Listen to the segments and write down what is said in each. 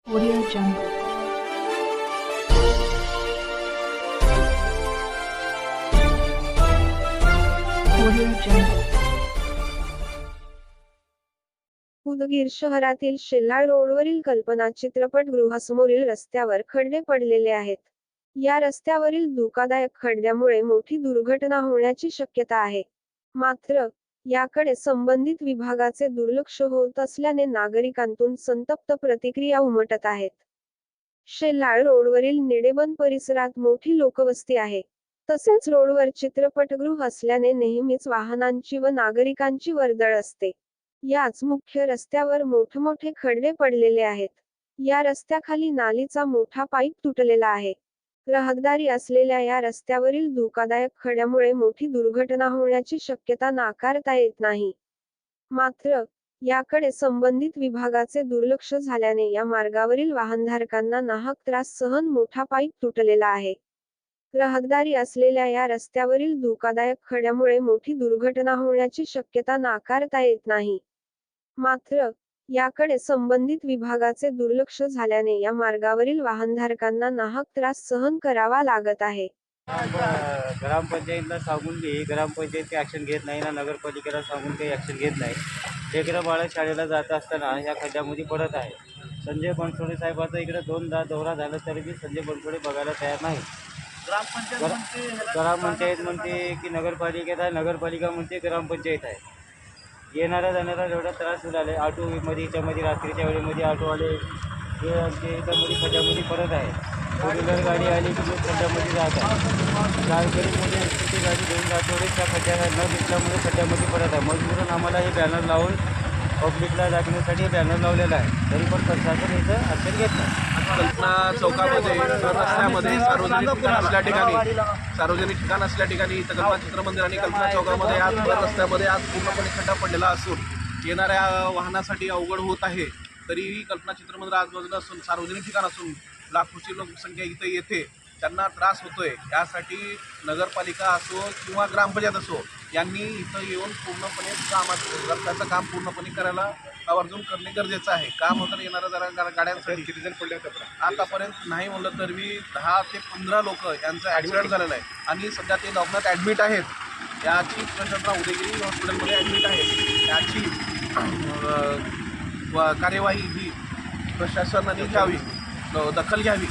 Audio Jungle. Audio Jungle. Udgir शहरातील शेलाळ रोडवरील कल्पना चित्रपटगृहासमोरील रस्त्यावर खड्डे पडलेले आहेत. या रस्त्यावरील धोकादायक खड्ड्यामुळे मोठी दुर्घटना होण्याची शक्यता आहे. मात्र याकडे संबंधित विभागाचे दुर्लक्ष होत असल्याने नागरिकांतून संतप्त प्रतिक्रिया उमटत आहेत. शेलाळ रोडवरील निडेबन परिसरात मोठी लोकवस्ती आहे. तसेच रोडवर चित्रपटगृह असल्याने नेहमीच वाहनांची व नागरिकांची वर्दळ असते. याच मुख्य रस्त्यावर मोठमोठे खड्डे पडलेले आहेत. या रस्त्याखाली नालीचा मोठा पाईप तुटलेला आहे. रहदारी असलेल्या या रस्त्यावरील धोकादायक खड्ड्यामुळे मोठी दुर्घटना होण्याची शक्यता नाकारता येत नाही. मात्र याकडे संबंधित विभागाचे दुर्लक्ष झाल्याने या मार्गावरील वाहनधारकांना नाहक त्रास सहन मोठा पाईप तुटलेला आहे. रहदारी असलेल्या या रस्त्यावरील धोकादायक खड्ड्यामुळे मोठी दुर्घटना होण्याची शक्यता नाकारता येत नाही. मात्र याकडे संबंधित विभागाचे दुर्लक्ष झाल्याने या मार्गावरील वाहनधारकांना नाहक त्रास सहन करावा लागत आहे. ग्रामपंचायतीला सांगून बी ग्रामपंचायत काही ॲक्शन घेत नाही ना, नगरपालिकेला सांगून काही ॲक्शन घेत नाही. लेकरं बाळं शाळेला जात असताना या खड्ड्यामध्ये पडत आहे. संजय बनसोडे साहेबाचा इकडे दोनदा दौरा झाला तरी बी संजय बनसोडे बघायला तयार नाही. ग्रामपंचायत म्हणते की नगरपालिकेत आहे, नगरपालिका म्हणते ग्रामपंचायत आहे. येणाऱ्या जाणारा एवढा त्रास होत आहे. ऑटोमध्ये याच्यामध्ये रात्रीच्या वेळेमध्ये ऑटोवाले हे आमच्या याच्यामध्ये खड्ड्यामध्ये पडत आहे. फोर व्हीलर गाडी आली की लोक खड्ड्यामध्ये जात आहे. गाडीमध्ये स्कूटी गाडी घेऊन जातोडे त्या खड्ड्याला न दिसल्यामुळे खड्ड्यामध्ये पडत आहे. मजबूरन आम्हाला हे बॅनर लावून पब्लिकला दाखवण्यासाठी बॅनर लावलेला आहे. तरी पण प्रशासन याचं ॲक्शन घेत नाही. कल्पना चौकामध्ये रस्त्यामध्ये सार्वजनिक ठिकाण असल्या ठिकाणी इथं कल्पना चित्रमंदिर आणि कल्पना चौकामध्ये आज रस्त्यामध्ये आज पूर्णपणे खड्डा पडलेला असून येणाऱ्या वाहनासाठी अवघड होत आहे. तरीही कल्पना चित्रमंदिर आजूबाजूला असून सार्वजनिक ठिकाण असून लाखोची लोकसंख्या इथं येते, त्यांना त्रास होतोय. यासाठी नगरपालिका असो किंवा ग्रामपंचायत असो यांनी इथं येऊन पूर्णपणे रस्त्याचं काम पूर्णपणे करायला आवर्जून करणे गरजेचं आहे. काम होतं येणाऱ्या जरा गाड्यांसाठी किती जण पडले आतापर्यंत नाही म्हणलं तर मी 10 ते 15 लोक यांचं ॲक्सिडेंट झालेलं आहे आणि सध्या ते दवाखान्यात ॲडमिट आहेत. याची प्रशासन उदयगिरी हॉस्पिटलमध्ये ॲडमिट आहेत. याची कार्यवाही ही प्रशासनाने घ्यावी, दखल घ्यावी.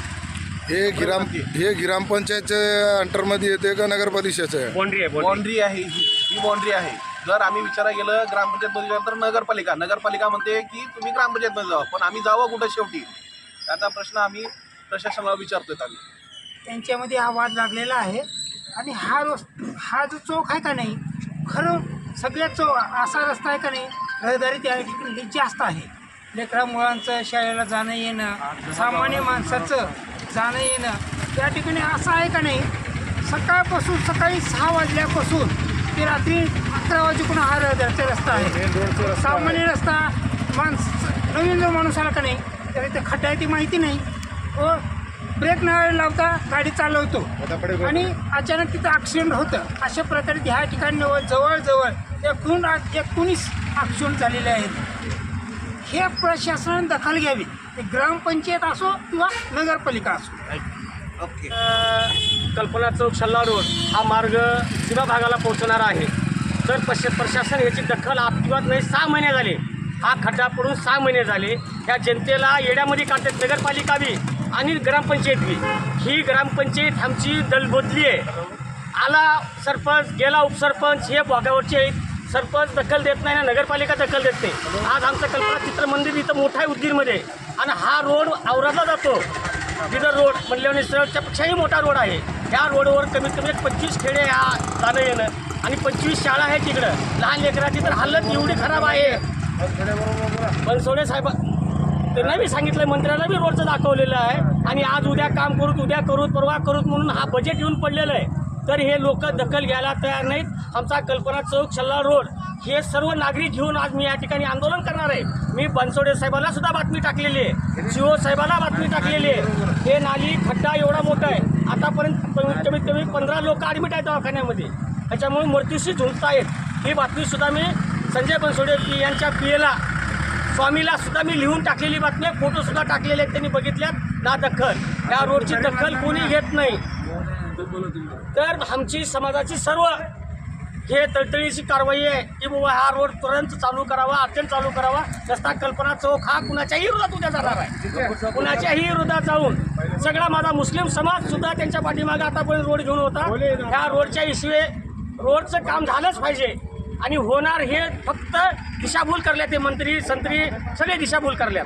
हे ग्रामपंचायतच्या अंडरमध्ये येते का नगरपालिकेचं बाउंड्री आहे. ही बाउंड्री आहे. जर आम्ही विचारायला गेलं ग्रामपंचायत नंतर नगरपालिका म्हणते की तुम्ही ग्रामपंचायतमध्ये जावा, पण आम्ही जावं कुठं शेवटी? त्याचा प्रश्न आम्ही प्रशासनाला विचारतोय. आम्ही त्यांच्यामध्ये हा वाद लागलेला आहे. आणि हा जो चौक आहे का नाही, खरं सगळ्यात असा रस्ता आहे का नाही, रहदारी त्या ठिकाणी जास्त आहे. लेकरा मुलांचं शाळेला जाणं येणं, सामान्य माणसाचं जाणं येणं त्या ठिकाणी असं आहे का नाही, सकाळी 6 वाजल्यापासून ते रात्री 11 वाजेपर्यंत हा रहदारीचा रस्ता आहे. सामान्य रस्ता नवीन जर माणूस आला का नाही तर ते खड्डा आहे ती माहिती नाही, व ब्रेक न लावता गाडी चालवतो आणि अचानक तिथं ॲक्सिडेंट होतं. अशा प्रकारे ह्या ठिकाणी जवळजवळ 19 ॲक्सिडेंट झालेले आहेत. हे प्रशासनाने दखल घ्यावी, ते ग्रामपंचायत असो किंवा नगरपालिका असो. ओके. कल्पना चौक शेलाळ रोड हा मार्ग जुन्या भागाला पोहोचणारा आहे. तर प्रशासन याची दखल अजिबात नाही. 6 महिने झाले हा खड्डा पडून 6 महिने झाले. ह्या जनतेला येड्यामध्ये काढतात नगरपालिका बी आणि ग्रामपंचायत बी. ही ग्रामपंचायत आमची दलबदली आहे. आला सरपंच, गेला उपसरपंच, हे भागावरचे आहेत. सरपंच दखल देत नाही ना, नगरपालिका दखल देत नाही. आज आमचं कल्पना चित्रमंदिर इथं मोठा आहे उदगीरमध्ये आणि हा रोड औरादला जातो. बिदर रोड म्हणल्याने सरळच्यापेक्षाही मोठा रोड आहे. ह्या रोडवर कमीत कमी 25 खेडे ह्या जाणं येणं आणि 25 शाळा आहेत तिकडं. लहान लेकराची तर हालत एवढी खराब आहे. बनसोडे साहेब त्यांना बी सांगितलं, मंत्र्याला बी रोडचं दाखवलेलं आहे. आणि आज उद्या काम करूत, उद्या करूत, परवा करूत म्हणून हा बजेट येऊन पडलेलं आहे. तर हे लोक दखल घ्यायला तयार नाहीत. आमचा कल्पना चौक शेलाळ रोड हे सर्व नागरिक घेऊन आज मी या ठिकाणी आंदोलन करणार आहे. मी बनसोडे साहेबांना सुद्धा बातमी टाकलेली आहे, CO साहेबांना बातमी टाकलेली आहे. हे नाली खड्डा एवढा मोठा आहे. आतापर्यंत कमीत कमी 15 लोक ॲडमिट आहेत दवाखान्यामध्ये. त्याच्यामुळे मृत्यूशी झुंजत आहेत. ही बातमीसुद्धा मी संजय बनसोडे यांच्या PAला स्वामीला सुद्धा मी लिहून टाकलेली बातमी आहे, फोटो सुद्धा टाकलेले आहेत, त्यांनी बघितल्यात ना दखल. या रोडची दखल कोणी घेत नाही. तर आमची समाजाची सर्व हे तळतळीची कारवाई आहे की बाबा हा रोड तुरंत चालू करावा, अर्जंट चालू करावा. रस्ता कल्पना चौक हा कुणाच्याही विरोधात उद्या जाणार आहे, कुणाच्याही विरोधात जाऊन सगळा माझा मुस्लिम समाज सुद्धा त्यांच्या पाठीमागे आतापर्यंत रोड घेऊन होता. ह्या रोडच्या इशिवाय रोडचं काम झालंच पाहिजे आणि होणार हे फक्त दिशाभूल करल्यात. ते मंत्री संत्री सगळे दिशाभूल करल्यात,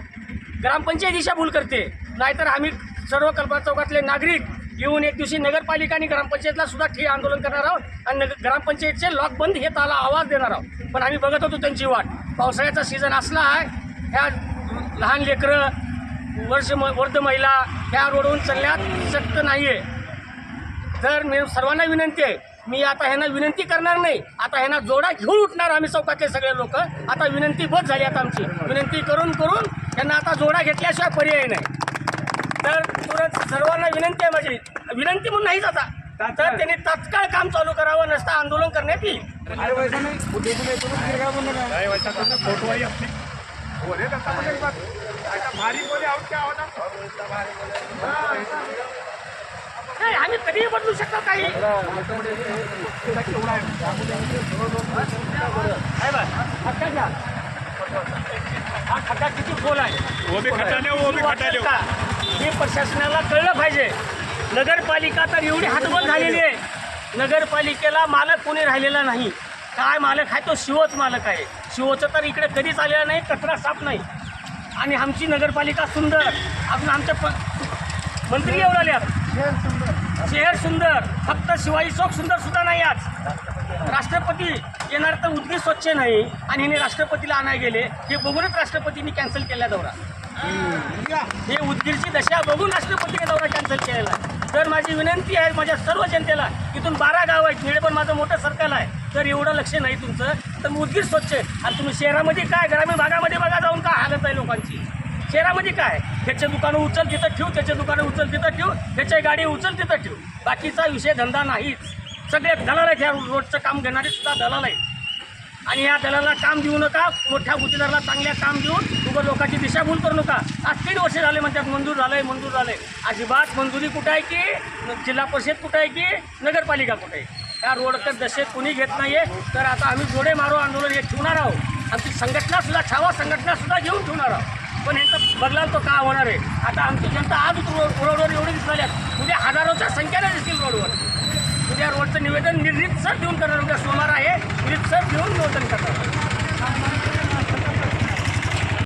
ग्रामपंचायत दिशाभूल करते. नाहीतर आम्ही सर्व कल्पना चौकातले नागरिक येऊन एक दिवशी नगरपालिका आणि ग्रामपंचायतला सुद्धा ठिय्या आंदोलन करणार आहोत आणि ग्रामपंचायतचे लॉक बंद हे त्याला आवाज देणार आहोत. पण आम्ही बघत होतो त्यांची वाट. पावसाळ्याचा सीझन असला आहे, ह्या लहान लेकरं वृद्ध महिला ह्या रोडवरून चालण्यात शक्य नाही आहे. तर मी सर्वांना विनंती आहे, मी आता ह्यांना विनंती करणार नाही, आता ह्यांना जोडा घेऊन उठणार आम्ही चौकातले सगळे लोक. आता विनंती बस झाली, आता आमची विनंती करून करून त्यांना आता जोडा घेतल्याशिवाय पर्याय नाही. तर तुरंत सर्वांना विनंती आहे, माझी विनंती म्हणून नाहीच आता, तर त्यांनी तात्काळ काम चालू करावं, नसता आंदोलन करण्यात येईल. नाही, आम्ही कधीही बदलू शकतो काही. हा खड्डा किती खोल आहे हे प्रशासनाला कळलं पाहिजे. नगरपालिका तर एवढी हातबल झालेली आहे, नगरपालिकेला मालक कोणी राहिलेला नाही. काय मालक आहे तो शिवच मालक आहे. शिवचं तर इकडे कधीच आलेला नाही, कचरा साफ नाही. आणि आमची नगरपालिका सुंदर, अजून आमचे मंत्री एवढाले शहर सुंदर, फक्त शिवाजी चौक सुंदर सुद्धा नाही. आज राष्ट्रपती येणार तर उदगीर स्वच्छ नाही आणि हिने राष्ट्रपतीला आणायला गेले, हे बघूनच राष्ट्रपतींनी कॅन्सल केला दौरा. हे उदगीरची दशा बघून राष्ट्रपतीने दौरा कॅन्सल केलेला आहे. तर माझी विनंती आहे माझ्या सर्व जनतेला, इथून 12 गाव आहेत, निळे पण माझं मोठं सर्कल आहे, तर एवढं लक्ष नाही तुमचं. तर उदगीर स्वच्छ आहे आणि तुम्ही शहरामध्ये काय, ग्रामीण भागामध्ये बघा जाऊन काय हालत आहे लोकांची. शहरामध्ये काय, त्याचे दुकानं उचल तिथं ठेवू, त्याचे दुकानं उचल तिथं ठेवू, त्याच्या गाडी उचल तिथं ठेवू, बाकीचा विषय धंदा नाहीच. सगळे दलाल आहेत, ह्या रोडचं काम घेणारे सुद्धा दलाल आहेत. आणि ह्या दलाला काम देऊ नका, मोठ्या गुत्तेदाराला चांगल्या काम देऊन उभं लोकांची दिशाभूल करू नका. आज 3 वर्ष झाले म्हणतात मंजूर झालंय. अजिबात मंजुरी कुठं आहे की जिल्हा परिषद कुठं आहे की नगरपालिका कुठं आहे? या रोडचं दशे कोणी घेत नाही आहे. तर आता आम्ही जोडे मारो आंदोलन हे ठेवणार आहोत. आमची संघटनासुद्धा छावा संघटनासुद्धा घेऊन ठेवणार आहोत. पण यांचा बदलाव तो का होणार आहे? आता आमची जनता आज रोडवर एवढी दिसल्यात, उद्या हजारोच्या संख्येने दिसतील रोडवर. उद्या रोडचं निवेदन निर्रीतसर देऊन करणार. उद्या सोमवार आहे, निर्रीतसर देऊन निवेदन करणार.